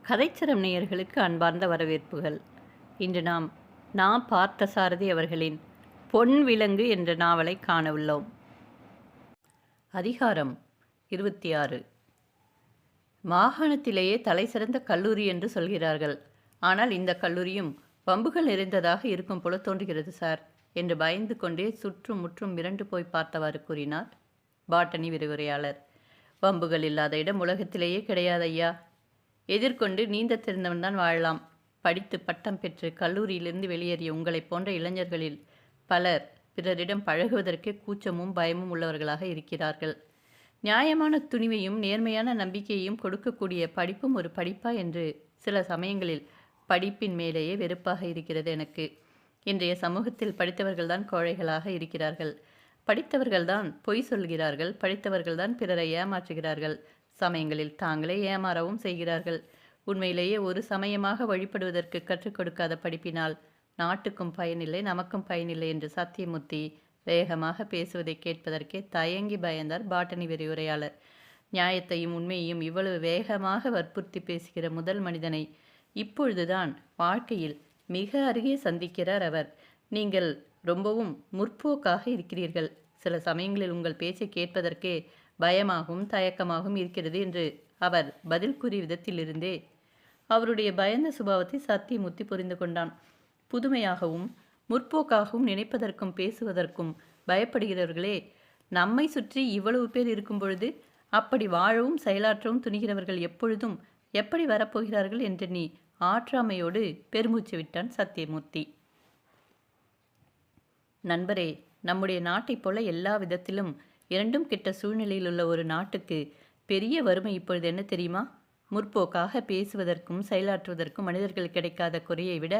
கதைச்சரம் நேயர்களுக்கு அன்பார்ந்த வரவேற்புகள். இன்று நாம் பார்த்தசாரதி அவர்களின் பொன் விலங்கு என்ற நாவலை காண உள்ளோம். அதிகாரம் 26. மாகாணத்திலேயே தலைசிறந்த கல்லூரி என்று சொல்கிறார்கள். ஆனால் இந்த கல்லூரியும் வம்புகள் நிறைந்ததாக இருக்கும் போல தோன்றுகிறது சார் என்று பயந்து கொண்டே சுற்றும் முற்றும் மிரண்டு போய் பார்த்தவாறு கூறினார் பாட்டனி விரிவுரையாளர். வம்புகள் இல்லாத இடம் உலகத்திலேயே கிடையாதையா. எதிர்கொண்டு நீந்த தெரிந்தவன்தான் வாழலாம். படித்து பட்டம் பெற்று கல்லூரியிலிருந்து வெளியேறிய உங்களைப் போன்ற இளைஞர்களில் பலர் பிறரிடம் பழகுவதற்கே கூச்சமும் பயமும் உள்ளவர்களாக இருக்கிறார்கள். நியாயமான துணிவையும் நேர்மையான நம்பிக்கையையும் கொடுக்கக்கூடிய படிப்பும் ஒரு படிப்பா என்று சில சமயங்களில் படிப்பின் மேலேயே வெறுப்பாக இருக்கிறது எனக்கு. இன்றைய சமூகத்தில் படித்தவர்கள்தான் கோழைகளாக இருக்கிறார்கள். படித்தவர்கள்தான் பொய் சொல்கிறார்கள். படித்தவர்கள்தான் பிறரை ஏமாற்றுகிறார்கள். சமயங்களில் தாங்களே ஏமாறவும் செய்கிறார்கள். உண்மையிலேயே ஒரு சமயமாக வழிபடுவதற்கு கற்றுக் கொடுக்காத படிப்பினால் நாட்டுக்கும் பயனில்லை, நமக்கும் பயனில்லை என்று சத்தியமூர்த்தி வேகமாக பேசுவதை கேட்பதற்கே தயங்கி பயந்தார் பாட்டனி விரிவுரையாளர். நியாயத்தையும் உண்மையையும் இவ்வளவு வேகமாக வற்புறுத்தி பேசுகிற முதல் மனிதனை இப்பொழுதுதான் வாழ்க்கையில் மிக அருகே சந்திக்கிறார் அவர். நீங்கள் ரொம்பவும் முற்போக்காக இருக்கிறீர்கள். சில சமயங்களில் உங்கள் பேச்சை கேட்பதற்கே பயமாகவும் தயக்கமாகவும் இருக்கிறது என்று அவர் பதில் கூறிய விதத்திலிருந்தே அவருடைய பயந்த சுபாவத்தை சத்தியமூர்த்தி புரிந்து கொண்டான். புதுமையாகவும் முற்போக்காகவும் நினைப்பதற்கும் பேசுவதற்கும் பயப்படுகிறவர்களே நம்மை சுற்றி இவ்வளவு பேர் இருக்கும் பொழுது அப்படி வாழவும் செயலாற்றவும் துணிகிறவர்கள் எப்பொழுதும் எப்படி வரப்போகிறார்கள் என்று நீ ஆற்றாமையோடு பெருமூச்சு விட்டான் சத்தியமூர்த்தி. நண்பரே, நம்முடைய நாட்டைப் போல எல்லா விதத்திலும் இரண்டும் கெட்ட சூழ்நிலையில் உள்ள ஒரு நாட்டுக்கு பெரிய வறுமை இப்பொழுது என்ன தெரியுமா? முற்போக்காக பேசுவதற்கும் செயலாற்றுவதற்கும் மனிதர்கள் கிடைக்காத குறையை விட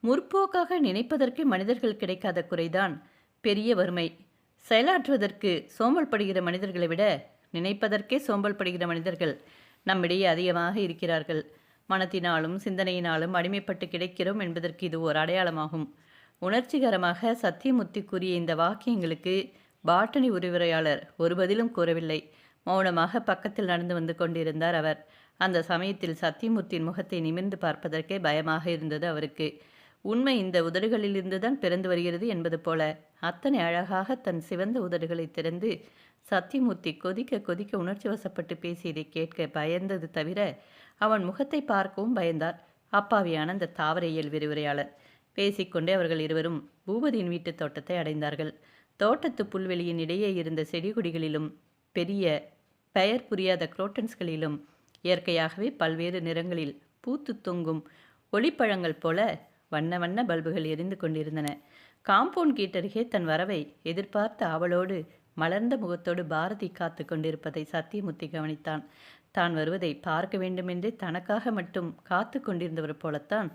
முற்போக்காக நினைப்பதற்கு மனிதர்கள் கிடைக்காத குறைதான் பெரிய வறுமை. செயலாற்றுவதற்கு சோம்பல் படுகிற மனிதர்களை விட நினைப்பதற்கே சோம்பல் படுகிற மனிதர்கள் நம்மிடையே அதிகமாக இருக்கிறார்கள். மனத்தினாலும் சிந்தனையினாலும் அடிமைப்பட்டு கிடைக்கிறோம் என்பதற்கு இது ஒரு அடையாளமாகும். உணர்ச்சிகரமாக சத்தியமூர்த்தி கூறிய இந்த வாக்கியங்களுக்கு பாட்டனி விரிவுரையாளர் ஒரு பதிலும் கூறவில்லை. மௌனமாக பக்கத்தில் நடந்து வந்து கொண்டிருந்தார் அவர். அந்த சமயத்தில் சத்தியமூர்த்தியின் முகத்தை நிமிர்ந்து பார்ப்பதற்கே பயமாக இருந்தது அவருக்கு. உண்மை இந்த உதடுகளிலிருந்துதான் பிறந்து வருகிறது என்பது போல அத்தனை அழகாக தன் சிவந்த உதடுகளை திறந்து சத்தியமூர்த்தி கொதிக்க கொதிக்க உணர்ச்சி வசப்பட்டு பேசியதை கேட்க பயந்தது தவிர அவன் முகத்தை பார்க்கவும் பயந்தார் அப்பாவியான அந்த தாவரையியல் விரிவுரையாளர். பேசிக்கொண்டே அவர்கள் இருவரும் பூபதியின் வீட்டு தோட்டத்தை அடைந்தார்கள். தோட்டத்து புல்வெளியின் இடையே இருந்த செடி கொடிகளிலும் பெரிய பெயர் புரியாத குரோட்டன்ஸ்களிலும் இயற்கையாகவே பல்வேறு நிறங்களில் பூத்து தொங்கும் ஒளிப்பழங்கள் போல வண்ண வண்ண பல்புகள் எரிந்து கொண்டிருந்தன. காம்பவுண்ட் கேட்டருகே தன் வரவை எதிர்பார்த்த அவளோடு மலர்ந்த முகத்தோடு பாரதி காத்து கொண்டிருப்பதை சத்தியமூர்த்தி கவனித்தான். தான் வருவதை பார்க்க வேண்டுமென்றே தனக்காக மட்டும் காத்து கொண்டிருந்தவர் போலத்தான்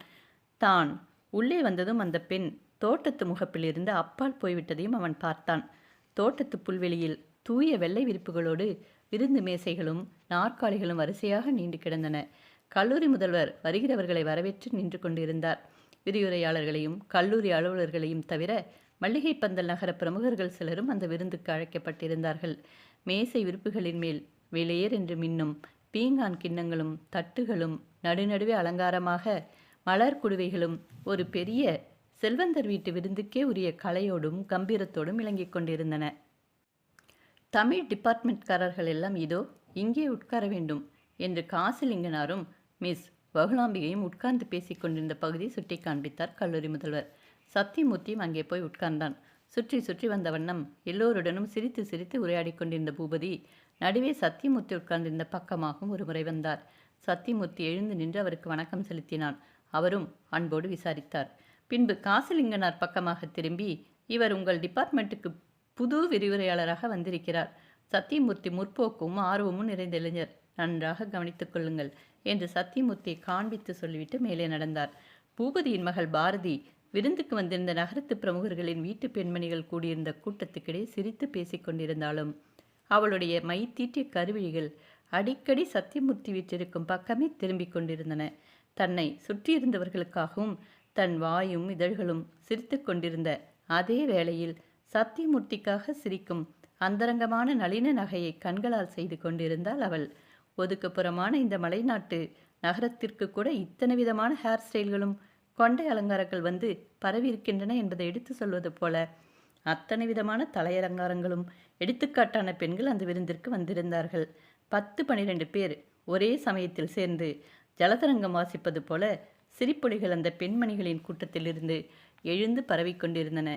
தான் உள்ளே வந்ததும் அந்த பெண் தோட்டத்து முகப்பிலிருந்து அப்பால் போய்விட்டதையும் அவன் பார்த்தான். தோட்டத்து புல்வெளியில் தூய வெள்ளை விரிப்புகளோடு விருந்து மேசைகளும் நாற்காலிகளும் வரிசையாக நீண்டு கிடந்தன. கல்லூரி முதல்வர் வருகிறவர்களை வரவேற்று நின்று கொண்டிருந்தார். விரிவுரையாளர்களையும் கல்லூரி அலுவலர்களையும் தவிர மல்லிகை பந்தல் நகர பிரமுகர்கள் சிலரும் அந்த விருந்துக்கு அழைக்கப்பட்டிருந்தார்கள். மேசை விருப்புகளின் மேல் வெளியேர் என்று மின்னும் பீங்கான் கிண்ணங்களும் தட்டுகளும் நடுநடுவே அலங்காரமாக மலர் குடுவைகளும் ஒரு பெரிய செல்வந்தர் வீட்டு விருந்துக்கே உரிய கலையோடும் கம்பீரத்தோடும் விளங்கிக் கொண்டிருந்தன. தமிழ் டிபார்ட்மெண்ட்காரர்கள் எல்லாம் இதோ இங்கே உட்கார வேண்டும் என்று காசிலிங்கனாரும் மிஸ் வகுலாம்பிகையும் உட்கார்ந்து பேசிக் கொண்டிருந்த பகுதியை சுட்டி காண்பித்தார் கல்லூரி முதல்வர். சத்தியமூர்த்தியும் அங்கே போய் உட்கார்ந்தான். சுற்றி சுற்றி வந்த வண்ணம் எல்லோருடனும் சிரித்து சிரித்து உரையாடி கொண்டிருந்த பூபதி நடுவே சத்தியமூர்த்தி உட்கார்ந்திருந்த பக்கமாகவும் ஒரு முறை வந்தார். சத்தியமூர்த்தி எழுந்து நின்று அவருக்கு வணக்கம் செலுத்தினான். அவரும் அன்போடு விசாரித்தார். பின்பு காசிலிங்கனார் பக்கமாக திரும்பி, இவர் உங்கள் டிபார்ட்மெண்ட்டுக்கு புது விரிவுரையாளராக வந்திருக்கிறார். சத்தியமூர்த்தி முற்போக்கும் ஆர்வமும் நிறைந்த இளைஞர், நன்றாக கவனித்துக் கொள்ளுங்கள் என்று சத்தியமூர்த்தியை காண்பித்து சொல்லிவிட்டு மேலே நடந்தார். பூபதியின் மகள் பாரதி விருந்துக்கு வந்திருந்த நகரத்து பிரமுகர்களின் வீட்டு பெண்மணிகள் கூடியிருந்த கூட்டத்துக்கிடையே சிரித்து பேசிக் கொண்டிருந்தாலும் அவளுடைய மை தீட்டிய கருவிழிகள் அடிக்கடி சத்தியமூர்த்தி வீட்டிற்கும் பக்கமே திரும்பிக் கொண்டிருந்தன. தன்னை சுற்றியிருந்தவர்களுக்காகவும் தன் வாயும் இதழ்களும் சிரித்து கொண்டிருந்த அதே வேளையில் சத்தியமூர்த்திக்காக சிரிக்கும் அந்தரங்கமான நளின நகையை கண்களால் செய்து கொண்டிருந்தாள் அவள். ஒதுக்குப்புறமான இந்த மலைநாட்டு நகரத்திற்கு கூட இத்தனை விதமான ஹேர் ஸ்டைல்களும் கொண்டை அலங்காரங்கள் வந்து பரவி இருக்கின்றன என்பதை எடுத்து சொல்வது போல அத்தனை விதமான தலையலங்காரங்களும் எடுத்துக்காட்டான பெண்கள் அந்த விருந்திற்கு வந்திருந்தார்கள். 10-12 பேர் ஒரே சமயத்தில் சேர்ந்து ஜலதரங்கம் வாசிப்பது போல சிரிப்பொலிகள் அந்த பெண்மணிகளின் கூட்டத்திலிருந்து எழுந்து பரவிக்கொண்டிருந்தன.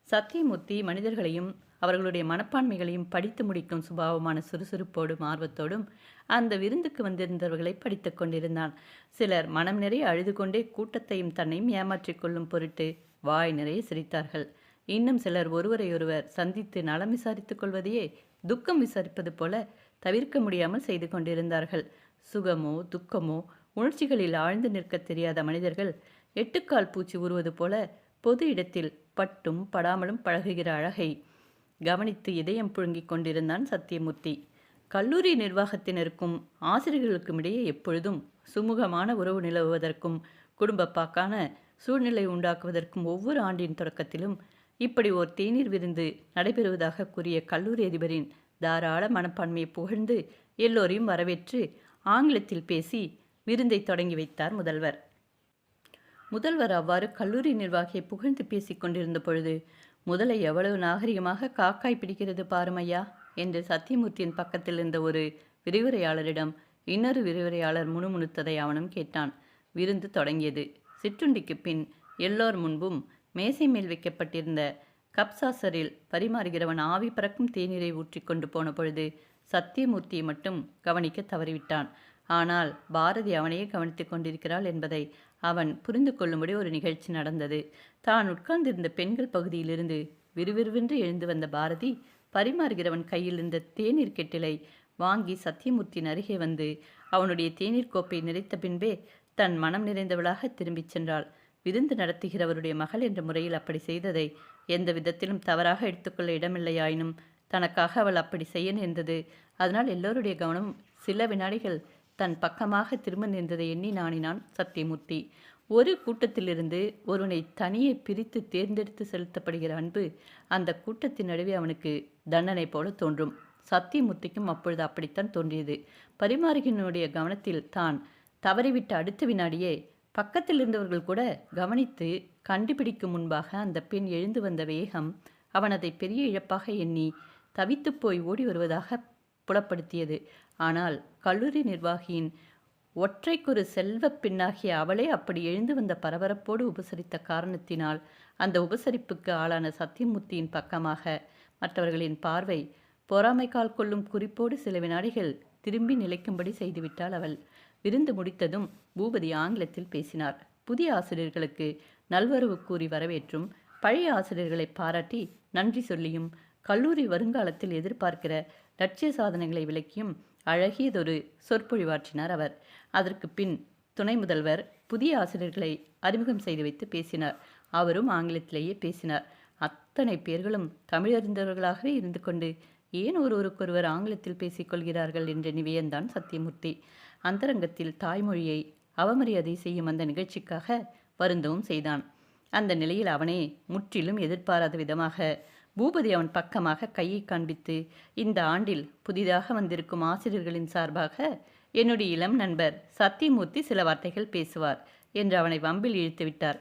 சத்தியமூர்த்தி மனிதர்களையும் அவர்களுடைய மனப்பான்மைகளையும் படித்து முடிக்கும் சுபாவமான சுறுசுறுப்போடும் ஆர்வத்தோடும் அந்த விருந்துக்கு வந்திருந்தவர்களை படித்து கொண்டிருந்தான். சிலர் மனம் நிறைய அழுது கொண்டே கூட்டத்தையும் தன்னையும் ஏமாற்றிக் கொள்ளும் பொருட்டு வாய் நிறைய சிரித்தார்கள். இன்னும் சிலர் ஒருவரையொருவர் சந்தித்து நலம் விசாரித்துக் கொள்வதையே துக்கம் விசாரிப்பது போல தவிர்க்க முடியாமல் செய்து கொண்டிருந்தார்கள். சுகமோ துக்கமோ உணர்ச்சிகளில் ஆழ்ந்து நிற்க தெரியாத மனிதர்கள் எட்டுக்கால் பூச்சி உருவது போல பொது இடத்தில் பட்டும் படாமலும் பழகுகிற அழகை கவனித்து இதயம் புழுங்கிக் கொண்டிருந்தான் சத்தியமூர்த்தி. கல்லூரி நிர்வாகத்தினருக்கும் ஆசிரியர்களுக்கும் இடையே எப்பொழுதும் சுமூகமான உறவு நிலவுவதற்கும் குடும்பப்பாக்கான சூழ்நிலை உண்டாக்குவதற்கும் ஒவ்வொரு ஆண்டின் தொடக்கத்திலும் இப்படி ஓர் தேநீர் விருந்து நடைபெறுவதாக கூறிய கல்லூரி அதிபரின் தாராள மனப்பான்மையை புகழ்ந்து எல்லோரையும் வரவேற்று ஆங்கிலத்தில் பேசி விருந்தை தொடங்கி வைத்தார் முதல்வர். முதல்வர் அவ்வாறு கல்லூரி நிர்வாகியை புகழ்ந்து பேசிக் கொண்டிருந்த பொழுது, முதலை எவ்வளவு நாகரிகமாக காக்காய் பிடிக்கிறது பாருமையா என்று சத்தியமூர்த்தியின் பக்கத்தில் இருந்த ஒரு விரிவுரையாளரிடம் இன்னொரு விரிவுரையாளர் முணுமுணுத்ததை அவனும் கேட்டான். விருந்து தொடங்கியது. சிற்றுண்டிக்கு பின் எல்லோர் முன்பும் மேசை மேல் வைக்கப்பட்டிருந்த கப்சாசரில் பரிமாறுகிறவன் ஆவி பறக்கும் தேநீரை ஊற்றி கொண்டு போன பொழுது சத்தியமூர்த்தியை மட்டும் கவனிக்க தவறிவிட்டான். ஆனால் பாரதி அவனையே கவனித்துக் கொண்டிருக்கிறாள் என்பதை அவன் புரிந்து கொள்ளும்படி ஒரு நிகழ்ச்சி நடந்தது. தான் உட்கார்ந்திருந்த பெண்கள் பகுதியிலிருந்து விறுவிறுவென்று எழுந்து வந்த பாரதி பரிமாறுகிறவன் கையில் இருந்த தேநீர் கெட்டிலை வாங்கி சத்தியமூர்த்தியின் அருகே வந்து அவனுடைய தேநீர் கோப்பை நிறைத்த பின்பே தன் மனம் நிறைந்தவளாக திரும்பிச் சென்றாள். விருந்து நடத்துகிறவருடைய மகள் என்ற முறையில் அப்படி செய்ததை எந்த விதத்திலும் தவறாக எடுத்துக்கொள்ள இடமில்லையாயினும் தனக்காக அவள் அப்படி செய்ய நேர்ந்தது. அதனால் எல்லோருடைய கவனம் சில வினாடிகள் தன் பக்கமாக திரும்ப நின்றதை எண்ணி நாணினான் சத்தியமூர்த்தி. ஒரு கூட்டத்திலிருந்து ஒருவனை தனியே பிரித்து தேர்ந்தெடுத்து செலுத்தப்படுகிற அன்பு அந்த கூட்டத்தின் நடுவே அவனுக்கு தண்டனை போல தோன்றும். சத்தியமூர்த்திக்கும் அப்பொழுது அப்படித்தான் தோன்றியது. பரிமாறுகினுடைய கவனத்தில் தான் தவறிவிட்ட அடுத்த வினாடியே பக்கத்தில் இருந்தவர்கள் கூட கவனித்து கண்டுபிடிக்கும் முன்பாக அந்த பெண் எழுந்து வந்த வேகம் அவன் அதை பெரிய இழப்பாக எண்ணி தவித்து போய் ஓடி வருவதாக புலப்படுத்தியது. ஆனால் கல்லூரி நிர்வாகியின் ஒற்றைக்கொரு செல்வ பெண்ணாகிய அவளே அப்படி எழுந்து வந்த பரபரப்போடு உபசரித்த காரணத்தினால் அந்த உபசரிப்புக்கு ஆளான சத்தியமூர்த்தியின் பக்கமாக மற்றவர்களின் பார்வை பொறாமை கால் கொள்ளும் குறிப்போடு சில வினாடிகள் திரும்பி நிலைக்கும்படி செய்துவிட்டாள் அவள். விருந்து முடித்ததும் பூபதி ஆங்கிலத்தில் பேசினார். புதிய ஆசிரியர்களுக்கு நல்வரவு கூறி வரவேற்றும் பழைய ஆசிரியர்களை பாராட்டி நன்றி சொல்லியும் கல்லூரி வருங்காலத்தில் எதிர்பார்க்கிற லட்சிய சாதனைகளை விளக்கியும் அழகியதொரு சொற்பொழிவாற்றினார் அவர். அதற்கு பின் துணை முதல்வர் புதிய ஆசிரியர்களை அறிமுகம் செய்து வைத்து பேசினார். அவரும் ஆங்கிலத்திலேயே பேசினார். அத்தனை பேர்களும் தமிழறிந்தவர்களாகவே இருந்து கொண்டு ஏன் ஒருவருக்கொருவர் ஆங்கிலத்தில் பேசிக்கொள்கிறார்கள் என்று வியந்தான் சத்தியமூர்த்தி. அந்தரங்கத்தில் தாய்மொழியை அவமரியாதை செய்யும் அந்த நிகழ்ச்சிக்காக வருந்தவும் செய்தான். அந்த நிலையில் அவனே முற்றிலும் எதிர்பாராத விதமாக பூபதி அவன் பக்கமாக கையை காண்பித்து, இந்த ஆண்டில் புதிதாக வந்திருக்கும் ஆசிரியர்களின் சார்பாக என்னுடைய இளம் நண்பர் சத்தியமூர்த்தி சில வார்த்தைகள் பேசுவார் என்று அவனை வம்பில் இழுத்து விட்டார்.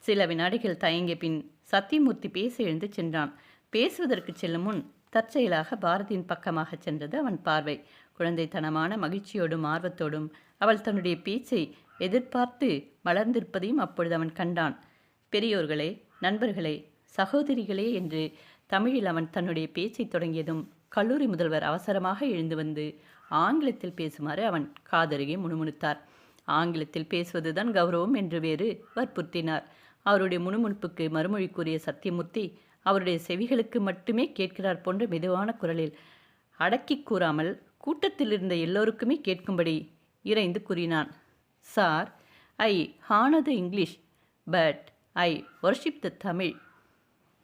சில வினாடிகள் தயங்கிய பின் சத்தியமூர்த்தி பேச எழுந்து சென்றான். பேசுவதற்கு செல்லும் முன் தற்செயலாக பாரதியின் பக்கமாக சென்றது அவன் பார்வை. குழந்தைத்தனமான மகிழ்ச்சியோடும் ஆர்வத்தோடும் அவள் தன்னுடைய பேச்சை எதிர்பார்த்து மலர்ந்திருப்பதையும் அப்பொழுது அவன் கண்டான். பெரியோர்களே, நண்பர்களே, சகோதரிகளே என்று தமிழில் அவன் தன்னுடைய பேச்சை தொடங்கியதும் கல்லூரி முதல்வர் அவசரமாக எழுந்து வந்து ஆங்கிலத்தில் பேசுமாறு அவன் காதருகே முணுமுணுத்தார். ஆங்கிலத்தில் பேசுவதுதான் கௌரவம் என்று வேறு வற்புறுத்தினார். அவருடைய முணுமுணுப்புக்கு மறுமொழி கூறிய சத்தியமூர்த்தி அவருடைய செவிகளுக்கு மட்டுமே கேட்கிறார் போன்ற மெதுவான குரலில் அடக்கி கூறாமல் கூட்டத்தில் இருந்த எல்லோருக்குமே கேட்கும்படி இறைந்து கூறினான். Sir, I honour the English, but I worship the Tamil.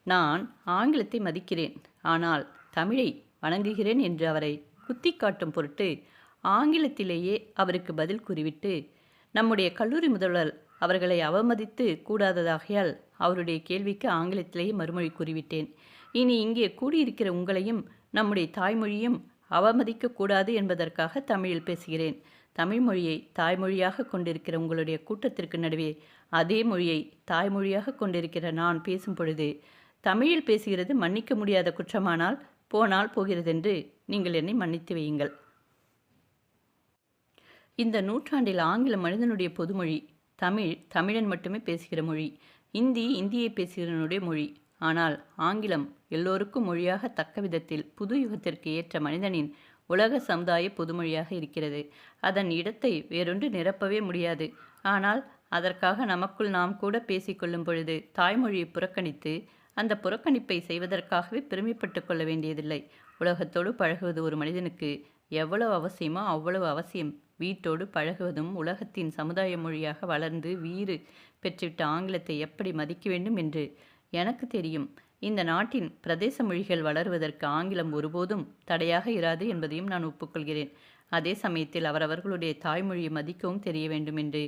நான் ஆங்கிலத்தை மதிக்கிறேன், ஆனால் தமிழை வணங்குகிறேன் என்று அவரை குத்தி காட்டும் பொருட்டு ஆங்கிலத்திலேயே அவருக்கு பதில் கூறிவிட்டு, நம்முடைய கல்லூரி முதல்வர் அவர்களை அவமதித்து கூடாததாகையால் அவருடைய கேள்விக்கு ஆங்கிலத்திலேயே மறுமொழி கூறிவிட்டேன். இனி இங்கே கூடியிருக்கிற உங்களையும் நம்முடைய தாய்மொழியும் அவமதிக்கக்கூடாது என்பதற்காக தமிழில் பேசுகிறேன். தமிழ் மொழியை தாய்மொழியாக கொண்டிருக்கிற உங்களுடைய கூட்டத்திற்கு நடுவே அதே மொழியை தாய்மொழியாக கொண்டிருக்கிற நான் பேசும் பொழுது தமிழில் பேசுகிறது மன்னிக்க முடியாத குற்றமானால் போனால் போகிறதென்று நீங்கள் என்னை மன்னித்து வையுங்கள். இந்த நூற்றாண்டில் ஆங்கிலம் மனிதனுடைய பொதுமொழி, தமிழ் தமிழன் மட்டுமே பேசுகிற மொழி, இந்தி இந்தியை பேசுகிறவனுடைய மொழி. ஆனால் ஆங்கிலம் எல்லோருக்கும் மொழியாக தக்க விதத்தில் புது யுகத்திற்கு ஏற்ற மனிதனின் உலக சமுதாய பொதுமொழியாக இருக்கிறது. அதன் இடத்தை வேறொன்று நிரப்பவே முடியாது. ஆனால் அதற்காக நமக்குள் நாம் கூட பேசிக்கொள்ளும் பொழுது தாய்மொழியை புறக்கணித்து அந்த புறக்கணிப்பை செய்வதற்காகவே பெருமைப்பட்டு கொள்ள வேண்டியதில்லை. உலகத்தோடு பழகுவது ஒரு மனிதனுக்கு எவ்வளவு அவசியமோ அவ்வளவு அவசியம். வீட்டோடு பழகுவதும் உலகத்தின் சமுதாய மொழியாக வளர்ந்து வீறு பெற்றுவிட்ட ஆங்கிலத்தை எப்படி மதிக்க வேண்டும் என்று எனக்கு தெரியும். இந்த நாட்டின் பிரதேச மொழிகள் வளருவதற்கு ஆங்கிலம் ஒருபோதும் தடையாக இராது என்பதையும் நான் ஒப்புக்கொள்கிறேன். அதே சமயத்தில் அவரவர்களுடைய தாய்மொழியை மதிக்கவும் தெரிய வேண்டும் என்று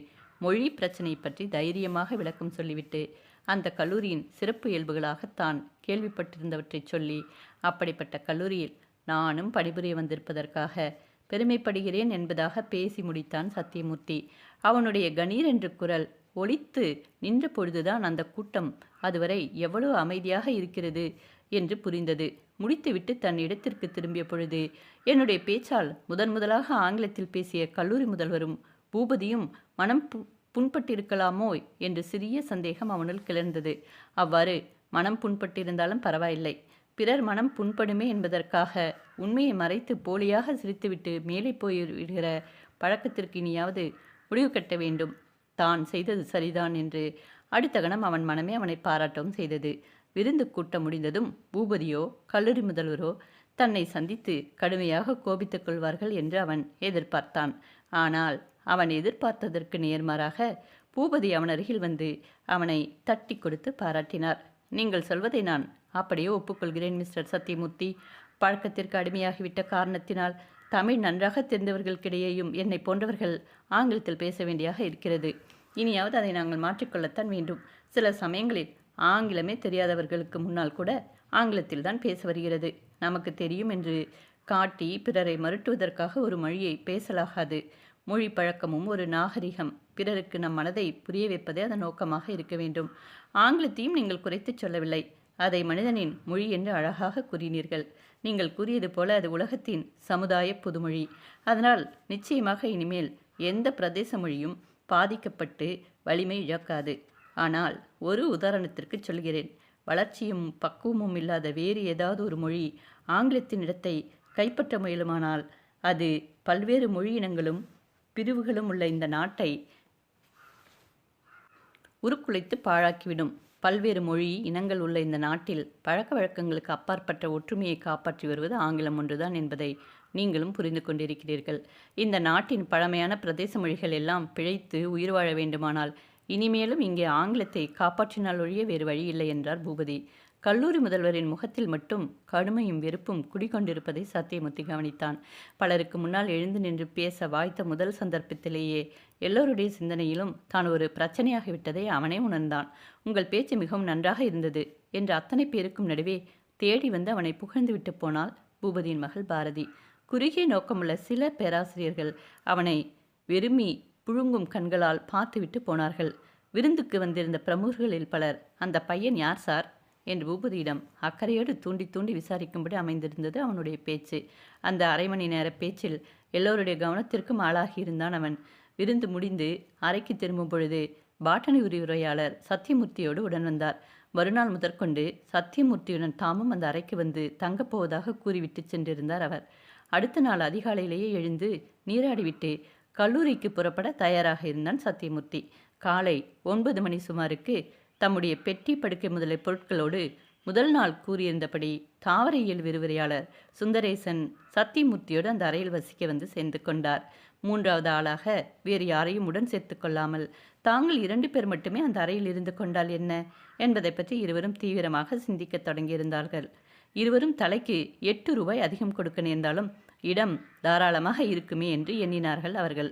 மொழி பிரச்சனை பற்றி தைரியமாக விளக்கம் சொல்லிவிட்டு அந்த கல்லூரியின் சிறப்பு இயல்புகளாக தான் கேள்விப்பட்டிருந்தவற்றை சொல்லி அப்படிப்பட்ட கல்லூரியில் நானும் பணிபுரிய வந்திருப்பதற்காக பெருமைப்படுகிறேன் என்பதாக பேசி முடித்தான் சத்தியமூர்த்தி. அவனுடைய கணீர் என்ற குரல் ஒலித்து நின்ற பொழுதுதான் அந்த கூட்டம் அதுவரை எவ்வளவு அமைதியாக இருக்கிறது என்று புரிந்தது. முடித்துவிட்டு தன் இடத்திற்கு திரும்பிய பொழுது என்னுடைய பேச்சால் முதலாக ஆங்கிலத்தில் பேசிய கல்லூரி முதல்வரும் பூபதியும் மனம் புண்பட்டிருக்கலாமோ என்று சிறிய சந்தேகம் அவனுள் கிளர்ந்தது. அவ்வாறு மனம் புண்பட்டிருந்தாலும் பரவாயில்லை, பிறர் மனம் புண்படுமே என்பதற்காக உண்மையை மறைத்து போலியாக சிரித்துவிட்டு மேலே போய்விடுகிற பழக்கத்திற்கு இனியாவது முடிவு கட்ட வேண்டும். தான் செய்தது சரிதான் என்று அடுத்த கணம் அவன் மனமே அவனை பாராட்டவும் செய்தது. விருந்து கூட்டம் முடிந்ததும் பூபதியோ கல்லூரி முதல்வரோ தன்னை சந்தித்து கடுமையாக கோபித்துக் கொள்வார்கள் என்று அவன் எதிர்பார்த்தான். ஆனால் அவன் எதிர்பார்த்ததற்கு நேர்மாறாக பூபதி அவன் அருகில் வந்து அவனை தட்டி கொடுத்து பாராட்டினார். நீங்கள் சொல்வதை நான் அப்படியே ஒப்புக்கொள்கிறேன் மிஸ்டர் சத்தியமூர்த்தி. பழக்கத்திற்கு அடிமையாகிவிட்ட காரணத்தினால் தமிழ் நன்றாக தெரிந்தவர்களுக்கிடையேயும் என்னை போன்றவர்கள் ஆங்கிலத்தில் பேச வேண்டியாக இருக்கிறது. இனியாவது அதை நாங்கள் மாற்றிக்கொள்ளத்தான் வேண்டும். சில சமயங்களில் ஆங்கிலமே தெரியாதவர்களுக்கு முன்னால் கூட ஆங்கிலத்தில் தான் பேச வருகிறது. நமக்கு தெரியும் என்று காட்டி பிறரை மறுட்டுவதற்காக ஒரு மொழியை பேசலாகாது. மொழி பழக்கமும் ஒரு நாகரிகம். பிறருக்கு நம் மனதை புரிய வைப்பதே அதன் நோக்கமாக இருக்க வேண்டும். ஆங்கிலத்தையும் நீங்கள் குறைத்து சொல்லவில்லை. அதை மனிதனின் மொழி என்று அழகாக கூறினீர்கள். நீங்கள் கூறியது போல அது உலகத்தின் சமுதாய புதுமொழி. அதனால் நிச்சயமாக இனிமேல் எந்த பிரதேச மொழியும் பாதிக்கப்பட்டு வலிமை இழக்காது. ஆனால் ஒரு உதாரணத்திற்கு சொல்கிறேன். வளர்ச்சியும் பக்குவமும் இல்லாத வேறு ஏதாவது ஒரு மொழி ஆங்கிலத்தின் இடத்தை கைப்பற்ற முயலுமானால் அது பல்வேறு மொழி இனங்களும் பிரிவுகளும் உள்ள இந்த நாட்டை உருக்குலைத்து பாழாக்கிவிடும். பல்வேறு மொழி இனங்கள் உள்ள இந்த நாட்டில் பழக்க வழக்கங்களுக்கு அப்பாற்பட்ட ஒற்றுமையை காப்பாற்றி வருவது ஆங்கிலம் ஒன்றுதான் என்பதை நீங்களும் புரிந்து கொண்டிருக்கிறீர்கள். இந்த நாட்டின் பழமையான பிரதேச மொழிகள் எல்லாம் பிழைத்து உயிர் வாழ வேண்டுமானால் இனிமேலும் இங்கே ஆங்கிலத்தை காப்பாற்றினால் ஒழிய வேறு வழி இல்லை என்றார் பூபதி. கல்லூரி முதல்வரின் முகத்தில் மட்டும் கடுமையும் வெறுப்பும் குடிக்கொண்டிருப்பதை சத்தியமூர்த்தி கவனித்தான். பலருக்கு முன்னால் எழுந்து நின்று பேச வாய்த்த முதல் சந்தர்ப்பத்திலேயே எல்லோருடைய சிந்தனையிலும் தான் ஒரு பிரச்சனையாகிவிட்டதை அவனே உணர்ந்தான். உங்கள் பேச்சு மிகவும் நன்றாக இருந்தது என்று அத்தனை பேருக்கும் நடுவே தேடி வந்து அவனை புகழ்ந்து விட்டு போனாள் பூபதியின் மகள் பாரதி. குறுகிய நோக்கமுள்ள சில பேராசிரியர்கள் அவனை வெறுமி புழுங்கும் கண்களால் பார்த்துவிட்டு போனார்கள். விருந்துக்கு வந்திருந்த பிரமுகர்களில் பலர், அந்த பையன் யார் சார் என்று பூபதியிடம் அக்கறையோடு தூண்டி தூண்டி விசாரிக்கும்படி அமைந்திருந்தது அவனுடைய பேச்சு. அந்த அரை மணி நேர பேச்சில் எல்லோருடைய கவனத்திற்கும் ஆளாகியிருந்தான் அவன். விருந்து முடிந்து அறைக்கு திரும்பும் பொழுது பாட்டனி உரையாளர் சத்தியமூர்த்தியோடு உடன் வந்தார். மறுநாள் முதற்கொண்டு சத்தியமூர்த்தியுடன் தாமும் அந்த அறைக்கு வந்து தங்கப்போவதாக கூறிவிட்டு சென்றிருந்தார் அவர். அடுத்த நாள் அதிகாலையிலேயே எழுந்து நீராடிவிட்டு கல்லூரிக்கு புறப்பட தயாராக இருந்தான் சத்தியமூர்த்தி. காலை 9 மணி சுமாருக்கு தம்முடைய பெட்டி படுக்கை முதலிய பொருட்களோடு முதல் நாள் கூறியிருந்தபடி தாவரையியல் விரிவுரையாளர் சுந்தரேசன் சத்தியமூர்த்தியோடு அந்த அறையில் வசிக்க வந்து சேர்ந்து கொண்டார். மூன்றாவது ஆளாக வேறு யாரையும் உடன் சேர்த்து கொள்ளாமல் தாங்கள் 2 பேர் மட்டுமே அந்த அறையில் இருந்து கொண்டால் என்ன என்பதை பற்றி இருவரும் தீவிரமாக சிந்திக்க தொடங்கியிருந்தார்கள். இருவரும் தலைக்கு 8 ரூபாய் அதிகம் கொடுக்க நேர்ந்தாலும் இடம் தாராளமாக இருக்குமே என்று எண்ணினார்கள் அவர்கள்.